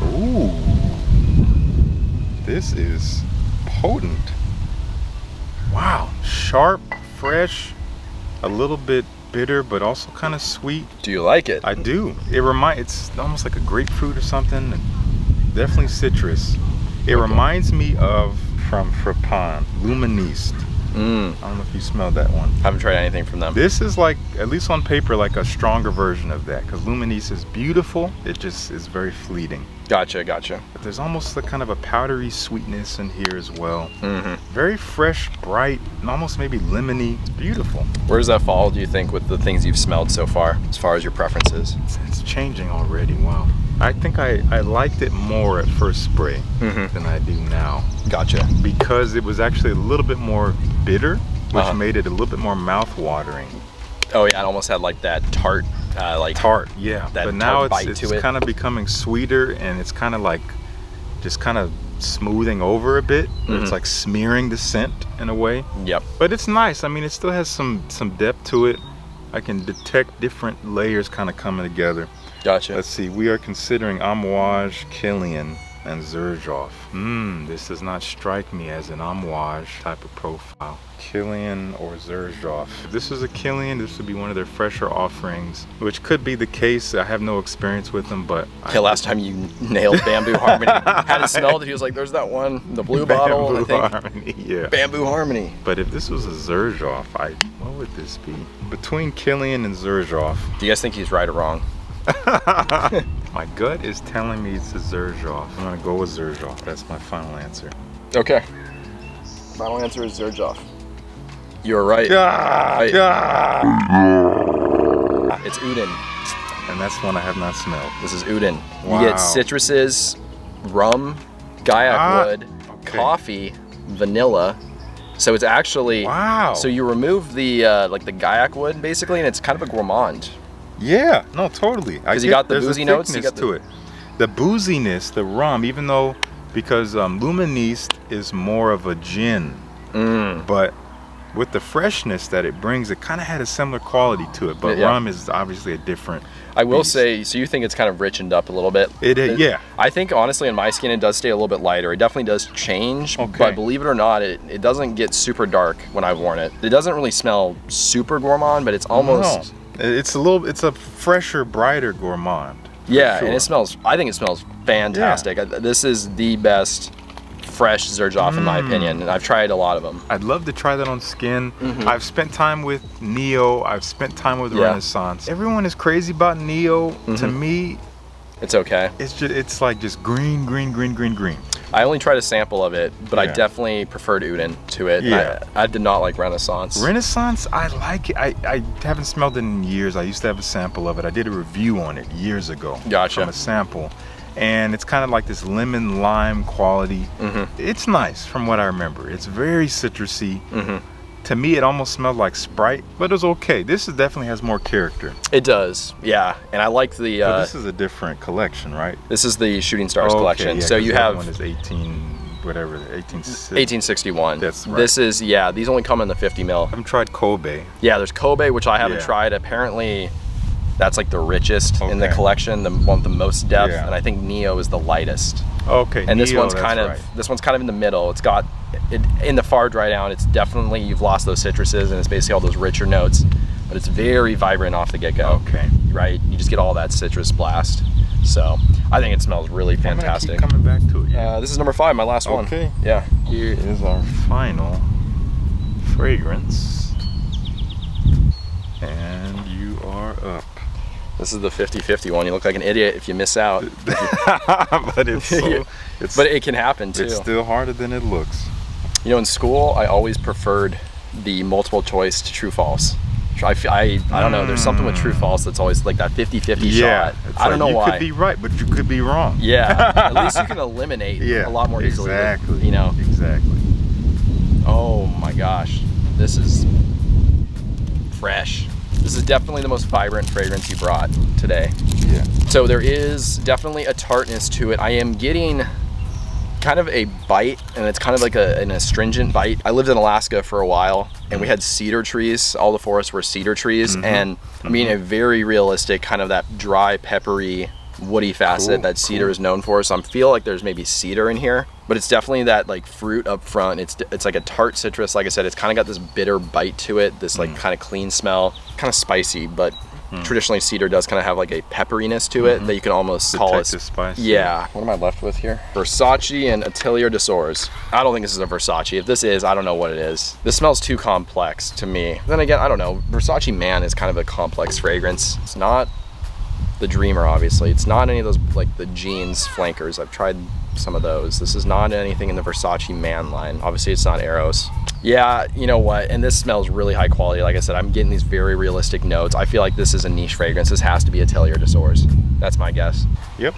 S1: Ooh. This is potent. Wow. Sharp, fresh, a little bit bitter, but also kind of sweet.
S2: Do you like it?
S1: I do. It's almost like a grapefruit or something. Definitely citrus. It reminds me of, from Frappan, Luministe. I don't know if you smelled that one.
S2: Haven't tried anything from them.
S1: This is like, at least on paper, like a stronger version of that, because Luministe is beautiful. It just is very fleeting.
S2: Gotcha.
S1: But there's almost a kind of a powdery sweetness in here as well. Very fresh, bright, and almost maybe lemony. It's beautiful.
S2: Where does that fall, do you think, with the things you've smelled so far, as far as your preferences?
S1: It's changing already. Wow. I think I liked it more at first spray than I do now,
S2: Gotcha.
S1: because it was actually a little bit more bitter, which made it a little bit more mouth-watering.
S2: Oh yeah, it almost had like that tart like
S1: tart, yeah.
S2: that
S1: But now
S2: tart bite
S1: it's
S2: to it.
S1: kind of becoming sweeter, and it's kind of like just kind of smoothing over a bit. It's like smearing the scent in a way.
S2: Yep.
S1: But it's nice. I mean, it still has some depth to it. I can detect different layers kind of coming together.
S2: Gotcha.
S1: Let's see. We are considering Amouage, Killian, and Zaharoff. This does not strike me as an Amouage type of profile. Killian or Zaharoff. If this was a Killian, this would be one of their fresher offerings, which could be the case. I have no experience with them, but
S2: Okay, last time you nailed Bamboo Harmony. Had it smelled it, he was like, there's that one, the blue bottle,
S1: Bamboo
S2: I think.
S1: Harmony, yeah.
S2: Bamboo Harmony.
S1: But if this was a Zaharoff, what would this be? Between Killian and Zaharoff.
S2: Do you guys think he's right or wrong?
S1: My gut is telling me it's a Zaharoff. I'm gonna go with Zaharoff. That's my final answer.
S2: Okay. Final answer is Zaharoff. You're right.
S1: Yeah,
S2: It's Udin.
S1: And that's one I have not smelled.
S2: This is Udin.
S1: Wow.
S2: You get citruses, rum, gaiac wood,
S1: okay.
S2: coffee, vanilla. So it's actually
S1: Wow.
S2: So you remove the like the gaiac wood basically, and it's kind of a gourmand.
S1: Yeah, no, totally.
S2: Because you got the
S1: there's a
S2: boozy notes. You
S1: thickness
S2: got
S1: to it. The booziness, the rum, even though because Luministe is more of a gin, but with the freshness that it brings, it kind of had a similar quality to it. But
S2: Yeah.
S1: rum is obviously a different.
S2: I will
S1: beast.
S2: say, so you think it's kind of richened up a little bit?
S1: Yeah.
S2: I think honestly, in my skin, it does stay a little bit lighter. It definitely does change,
S1: Okay.
S2: but believe it or not, it doesn't get super dark when I've worn it. It doesn't really smell super gourmand, but it's almost.
S1: No. It's a fresher, brighter gourmand. for
S2: Yeah,
S1: sure.
S2: and it smells. I think it smells fantastic. This is the best fresh Zaharoff in my opinion, and I've tried a lot of them.
S1: I'd love to try that on skin. I've spent time with Neo. I've spent time with Renaissance. Everyone is crazy about Neo. To me,
S2: It's okay.
S1: it's like just green, green, green, green, green.
S2: I only tried a sample of it, but I
S1: Yeah.
S2: definitely preferred Udin to it.
S1: Yeah.
S2: I did not like Renaissance.
S1: Renaissance, I like it. I haven't smelled it in years. I used to have a sample of it. I did a review on it years ago.
S2: Gotcha.
S1: From a sample. And it's kind of like this lemon lime quality. It's nice from what I remember. It's very citrusy. To me, it almost smelled like Sprite, but it was okay. This definitely has more character.
S2: It does, yeah. And I like the.
S1: But this is a different collection, right?
S2: This is the Shooting Stars
S1: Okay,
S2: collection.
S1: yeah,
S2: So
S1: 'cause
S2: you
S1: that
S2: have
S1: one is 1860.
S2: 1861.
S1: That's right.
S2: This is, yeah, these only come in the 50 mil.
S1: I haven't tried Kobe.
S2: Yeah, there's Kobe, which I haven't
S1: Yeah.
S2: tried. Apparently, that's like the richest in the
S1: Okay.
S2: collection, the one with the most depth.
S1: Yeah.
S2: And I think Neo is the lightest.
S1: Okay,
S2: And this
S1: Neo,
S2: one's
S1: that's
S2: kind of
S1: right.
S2: this one's kind of in the middle. It's got it in the far dry down. It's definitely you've lost those citruses, and it's basically all those richer notes. But it's very vibrant off the get-go.
S1: Okay.
S2: Right? You just get all that citrus blast. So I think it smells really
S1: I'm gonna
S2: fantastic.
S1: keep coming back to it. Yeah.
S2: This is number 5, my last one.
S1: Okay.
S2: Yeah.
S1: Here is our final fragrance. And you are up.
S2: This is the 50-50 one. You look like an idiot if you miss out.
S1: But it's so,
S2: But it can happen too.
S1: it's still harder than it looks.
S2: You know, in school, I always preferred the multiple choice to true false. I don't know. There's something with true false that's always like that 50-50 shot.
S1: it's
S2: I don't know
S1: you
S2: why.
S1: You could be right, but you could be wrong.
S2: Yeah. At least you can eliminate a lot more easily.
S1: Exactly.
S2: You know.
S1: Exactly.
S2: Oh my gosh, this is fresh. This is definitely the most vibrant fragrance you brought today.
S1: Yeah.
S2: So there is definitely a tartness to it. I am getting kind of a bite, and it's kind of like an astringent bite. I lived in Alaska for a while, and we had cedar trees. All the forests were cedar trees, and I mean a very realistic kind of that dry, peppery, woody facet that cedar is known for. So I feel like there's maybe cedar in here, but it's definitely that like fruit up front. It's like a tart citrus. Like I said, it's kind of got this bitter bite to it, this like kind of clean smell, kind of spicy, but traditionally cedar does kind of have like a pepperiness to it that you can almost call it
S1: Detective spice.
S2: yeah. What am I left with here? Versace and Atelier des Ors. I don't think this is a Versace. If this is, I don't know what it is. This smells too complex to me. Then again, I don't know. Versace Man is kind of a complex fragrance. It's not the Dreamer, obviously. It's not any of those like the jeans flankers. I've tried some of those. This is not anything in the Versace Man line. Obviously, it's not Eros. Yeah, you know what? And this smells really high quality. Like I said, I'm getting these very realistic notes. I feel like this is a niche fragrance. This has to be Atelier des Ors. That's my guess.
S1: Yep.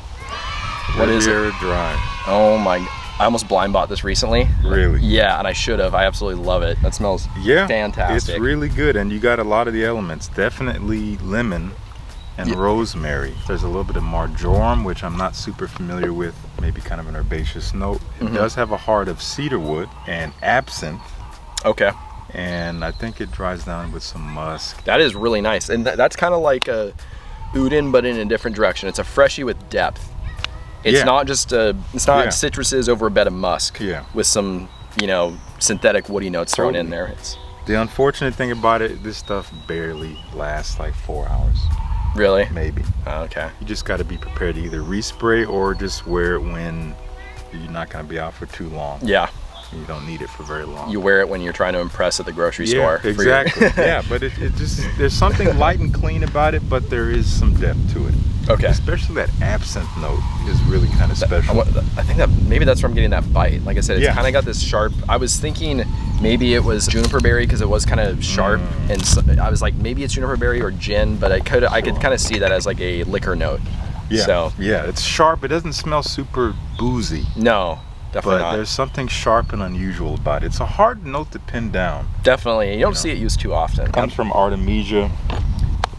S2: What is it?
S1: Riviera Dry.
S2: Oh my, I almost blind bought this recently.
S1: Really?
S2: Yeah, and I should have. I absolutely love it. That smells
S1: Yeah.
S2: fantastic.
S1: It's really good, and you got a lot of the elements. Definitely lemon, and rosemary. There's a little bit of marjoram, which I'm not super familiar with, maybe kind of an herbaceous note. It does have a heart of cedarwood and absinthe.
S2: Okay.
S1: And I think it dries down with some musk.
S2: That is really nice. And that's kind of like a Udin, but in a different direction. It's a freshie with depth. It's not just citruses over a bed of musk with some, you know, synthetic woody notes thrown in there.
S1: The unfortunate thing about it, this stuff barely lasts like 4 hours.
S2: Really?
S1: Maybe.
S2: Oh, okay.
S1: You just got to be prepared to either respray or just wear it when you're not going to be out for too long.
S2: Yeah.
S1: You don't need it for very long.
S2: You wear it when you're trying to impress at the grocery store.
S1: Exactly. Yeah, but it just, there's something light and clean about it, but there is some depth to it.
S2: Okay.
S1: Especially that absinthe note is really kind of special.
S2: I think that maybe that's where I'm getting that bite. Like I said, it's kind of got this sharp. I was thinking maybe it was juniper berry because it was kind of sharp, and so I was like maybe it's juniper berry or gin, but I could kind of see that as like a liquor note.
S1: Yeah.
S2: So
S1: yeah, it's sharp. It doesn't smell super boozy.
S2: No. Definitely
S1: but
S2: not.
S1: There's something sharp and unusual about it. It's a hard note to pin down.
S2: Definitely. You don't see it used too often.
S1: It comes from Artemisia,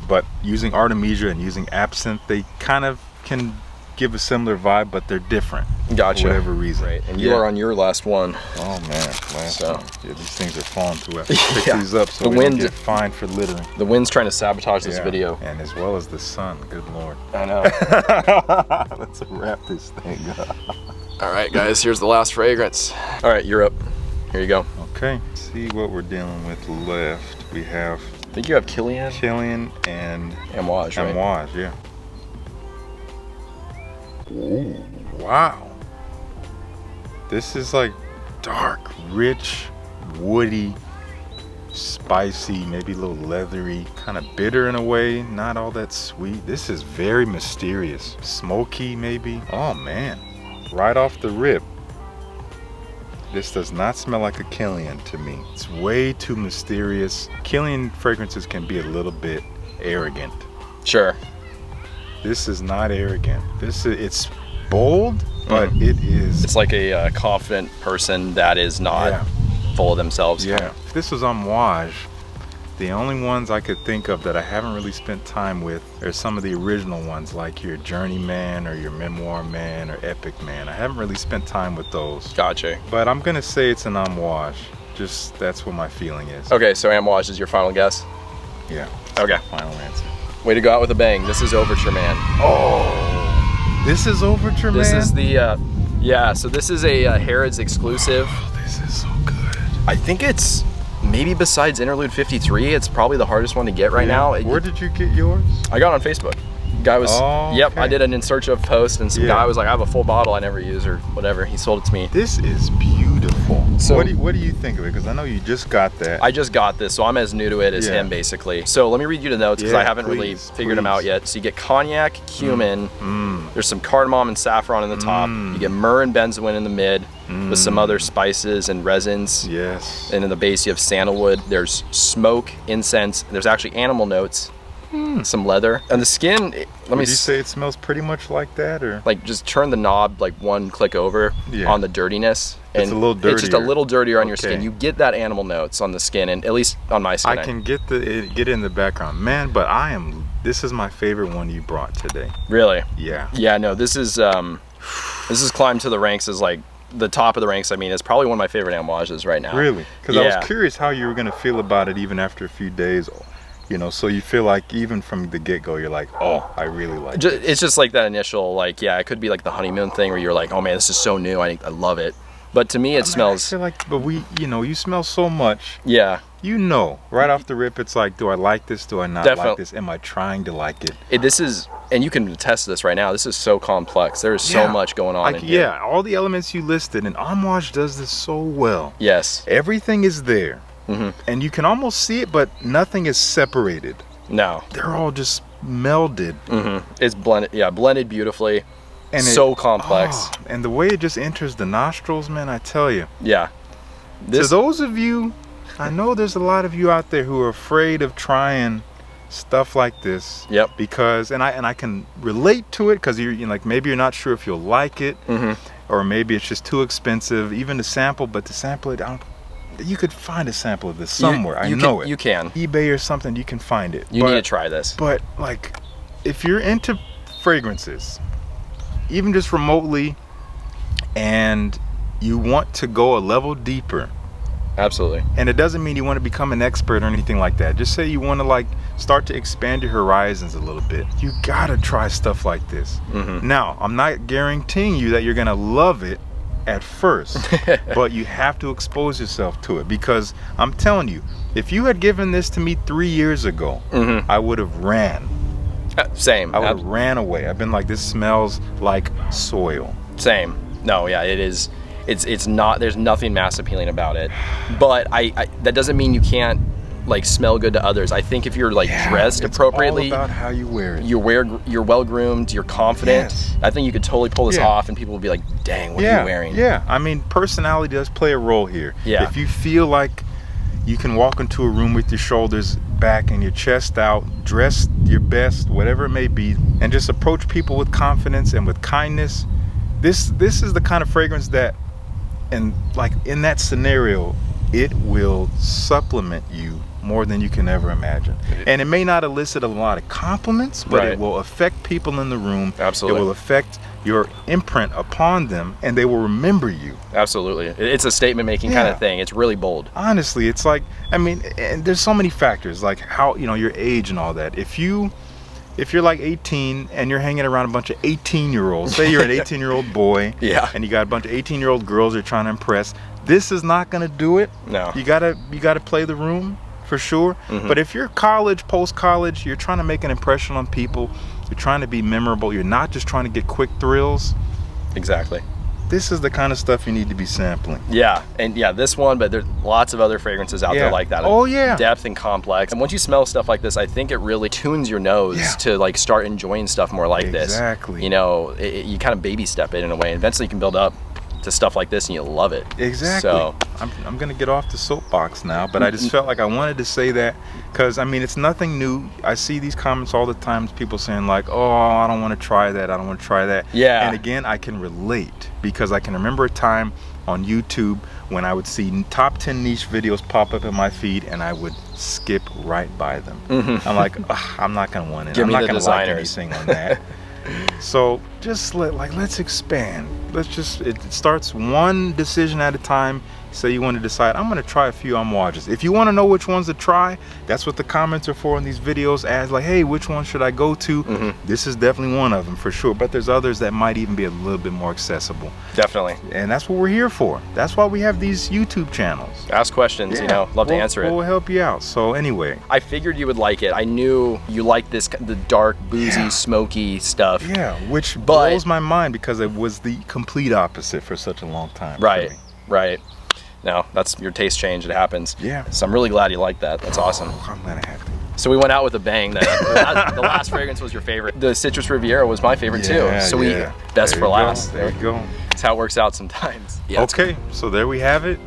S1: but using Artemisia and using absinthe, they kind of can give a similar vibe, but they're different.
S2: Gotcha.
S1: For whatever reason.
S2: Right. And you are on your last one.
S1: Oh man, last one. Yeah, these things are falling through. I have to pick these up so
S2: the
S1: we
S2: wind,
S1: don't get fined for littering.
S2: The wind's trying to sabotage this video.
S1: And as well as the sun. Good Lord.
S2: I know.
S1: Let's wrap this thing up.
S2: All right, guys, here's the last fragrance. All right, you're up. Here you go.
S1: Okay, let's see what we're dealing with left. We have,
S2: I think you have Killian
S1: and
S2: Amouage, right?
S1: Amouage, yeah. Ooh, wow. This is like dark, rich, woody, spicy, maybe a little leathery, kind of bitter in a way, not all that sweet. This is very mysterious. Smoky, maybe. Oh man. Right off the rip, this does not smell like a Killian to me. It's way too mysterious. Killian fragrances can be a little bit arrogant.
S2: Sure.
S1: This is not arrogant. It's bold, but it is.
S2: It's like a confident person that is not full of themselves.
S1: Yeah. If this was Amouage, the only ones I could think of that I haven't really spent time with are some of the original ones, like your Journeyman or your Memoir Man or Epic Man. I haven't really spent time with those.
S2: Gotcha.
S1: But I'm gonna say it's an Amouage. Just that's what my feeling is.
S2: Okay, so Amouage is your final guess?
S1: Yeah.
S2: Okay.
S1: Final answer.
S2: Way to go out with a bang. This is Overture Man.
S1: Oh, this is Overture Man?
S2: This is the, so this is a Harrods exclusive.
S1: Oh, this is so good.
S2: I think it's, maybe besides Interlude 53, it's probably the hardest one to get right now.
S1: Where did you get yours?
S2: I got it on Facebook. Guy was,
S1: okay.
S2: I did an in search of post, and some guy was like, I have a full bottle I never use or whatever. He sold it to me.
S1: This is beautiful.
S2: So
S1: what do you think of it? Because I know you just got that.
S2: I just got this, so I'm as new to it as him basically. So let me read you the notes because I haven't really figured them out yet. So you get cognac, cumin, there's some cardamom and saffron in the top. You get myrrh and benzoin in the mid with some other spices and resins.
S1: Yes.
S2: And in the base you have sandalwood. There's smoke, incense, there's actually animal notes. Some leather. And the skin,
S1: Would you say it smells pretty much like that, or?
S2: Like just turn the knob like one click over on the dirtiness. And
S1: it's a little dirtier.
S2: It's just a little dirtier on your skin. You get that animal notes on the skin, and at least on my skin.
S1: I can get it in the background. Man, but this is my favorite one you brought today.
S2: Really?
S1: Yeah.
S2: Yeah, no, this is climbed to the ranks as like the top of the ranks. I mean, it's probably one of my favorite Amouages right now.
S1: Really? Because I was curious how you were gonna feel about it even after a few days. You know, so you feel like even from the get-go, you're like, oh, I really like it.
S2: It's just like that initial, like, it could be like the honeymoon thing where you're like, oh man, this is so new, I love it. But to me, it smells.
S1: I feel like, but you smell so much.
S2: Yeah.
S1: You know, right off the rip, it's like, do I like this? Do I not like this? Am I trying to like it?
S2: This is, and you can attest to this right now, this is so complex. There is so much going on in here.
S1: Yeah, all the elements you listed, and Amouage does this so well.
S2: Yes.
S1: Everything is there. And you can almost see it, but nothing is separated.
S2: No.
S1: They're all just melded.
S2: It's blended, blended beautifully. And so complex.
S1: And the way it just enters the nostrils, man, I tell you.
S2: Yeah.
S1: To those of you, I know there's a lot of you out there who are afraid of trying stuff like this.
S2: Yep.
S1: Because, and I can relate to it, because you're like, maybe you're not sure if you'll like it, or maybe it's just too expensive, even to sample, but to sample it, you could find a sample of this somewhere. I know it.
S2: You can.
S1: eBay or something, you can find it.
S2: You need to try this.
S1: But like, if you're into fragrances, even just remotely, and you want to go a level deeper,
S2: absolutely.
S1: and it doesn't mean you want to become an expert or anything like that. Just say you want to like start to expand your horizons a little bit. You gotta try stuff like this. Now, I'm not guaranteeing you that you're gonna love it at first, but you have to expose yourself to it, because I'm telling you, if you had given this to me 3 years ago, I would have ran.
S2: Same.
S1: I would have ran away. I've been like, this smells like soil.
S2: Same. No, yeah, it is. It's not. There's nothing mass appealing about it, but I that doesn't mean you can't like smell good to others. I think if you're like dressed appropriately,
S1: it's all about how you wear it.
S2: You're well groomed, you're confident.
S1: Yes.
S2: I think you could totally pull this off, and people will be like, "Dang, what are you wearing?"
S1: Yeah, I mean, personality does play a role here.
S2: Yeah.
S1: If you feel like you can walk into a room with your shoulders back and your chest out, dressed your best, whatever it may be, and just approach people with confidence and with kindness, this is the kind of fragrance that, and like in that scenario, it will supplement you more than you can ever imagine. And it may not elicit a lot of compliments, but it will affect people in the room.
S2: Absolutely.
S1: It will affect your imprint upon them, and they will remember you.
S2: Absolutely. It's a statement making kind of thing. It's really bold.
S1: Honestly, it's like, I mean, and there's so many factors, like how, you know, your age and all that. If you're like 18 and you're hanging around a bunch of 18-year-olds, say you're an 18-year-old boy, and you got a bunch of 18-year-old girls you're trying to impress, this is not gonna do it.
S2: No.
S1: You gotta play the room for sure. But if you're college, post-college, you're trying to make an impression on people, you're trying to be memorable, you're not just trying to get quick thrills.
S2: Exactly.
S1: This is the kind of stuff you need to be sampling.
S2: Yeah, and yeah, this one, but there's lots of other fragrances out there like that.
S1: Oh yeah.
S2: Depth and complex. And once you smell stuff like this, I think it really tunes your nose to like start enjoying stuff more like this.
S1: Exactly.
S2: You know, you kind of baby step it in a way, and eventually you can build up to stuff like this and you love it.
S1: Exactly.
S2: So
S1: I'm gonna get off the soapbox now, but I just felt like I wanted to say that, because I mean, it's nothing new. I see these comments all the time, people saying like, oh, I don't want to try that, I don't want to try that.
S2: Yeah.
S1: And again, I can relate, because I can remember a time on YouTube when I would see top 10 niche videos pop up in my feed and I would skip right by them. I'm like, I'm not gonna want it.
S2: Give
S1: I'm
S2: me
S1: not
S2: the
S1: gonna
S2: designers.
S1: like anything on that. So just let's expand. Let's just, it starts one decision at a time. Say you want to decide, I'm going to try a few Amouages. If you want to know which ones to try, that's what the comments are for in these videos. As like, hey, which one should I go to? This is definitely one of them for sure. But there's others that might even be a little bit more accessible.
S2: Definitely.
S1: And that's what we're here for. That's why we have these YouTube channels.
S2: Ask questions, you know, love to answer it.
S1: We'll help you out. So anyway.
S2: I figured you would like it. I knew you liked this, the dark, boozy, smoky stuff.
S1: Yeah, which blows my mind, because it was the complete opposite for such a long time.
S2: Right, right. No, that's your taste change. It happens.
S1: Yeah.
S2: So I'm really glad you like that. That's awesome.
S1: I'm gonna have to.
S2: So we went out with a bang. The last fragrance was your favorite. The Citrus Riviera was my favorite too. So we best for last.
S1: There you go.
S2: That's how it works out sometimes. Yeah,
S1: okay, so there we have it.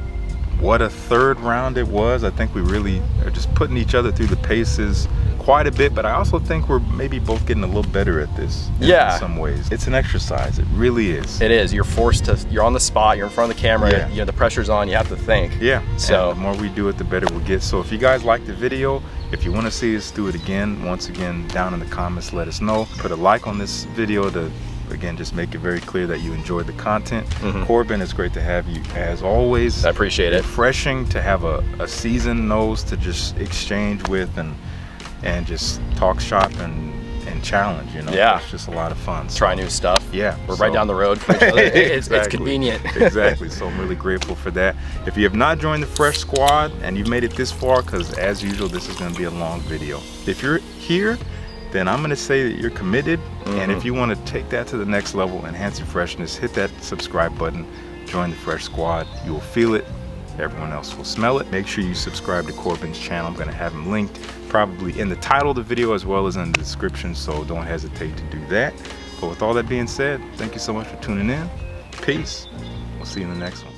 S1: What a third round it was. I think we really are just putting each other through the paces quite a bit, but I also think we're maybe both getting a little better at this in some ways. It's an exercise. It really is.
S2: It is. You're forced to, you're on the spot, you're in front of the camera, you know, the pressure's on, you have to think.
S1: Yeah,
S2: so
S1: and the more we do it, the better we'll get. So if you guys like the video, if you want to see us do it again, once again, down in the comments, let us know. Put a like on this video to, again, just make it very clear that you enjoyed the content. Corbin, it's great to have you as always.
S2: I appreciate it.
S1: Refreshing to have a seasoned nose to just exchange with and just talk shop and challenge, you know.
S2: Yeah,
S1: it's just a lot of fun. So,
S2: try new stuff.
S1: Yeah,
S2: we're right down the road from each other. It's convenient.
S1: Exactly. So I'm really grateful for that. If you have not joined the Fresh Squad and you've made it this far, because as usual, this is going to be a long video. If you're here, then I'm going to say that you're committed. And if you want to take that to the next level, enhance your freshness, hit that subscribe button, join the Fresh Squad. You will feel it. Everyone else will smell it. Make sure you subscribe to Corbin's channel. I'm going to have him linked probably in the title of the video as well as in the description, so don't hesitate to do that. But with all that being said, thank you so much for tuning in. Peace. We'll see you in the next one.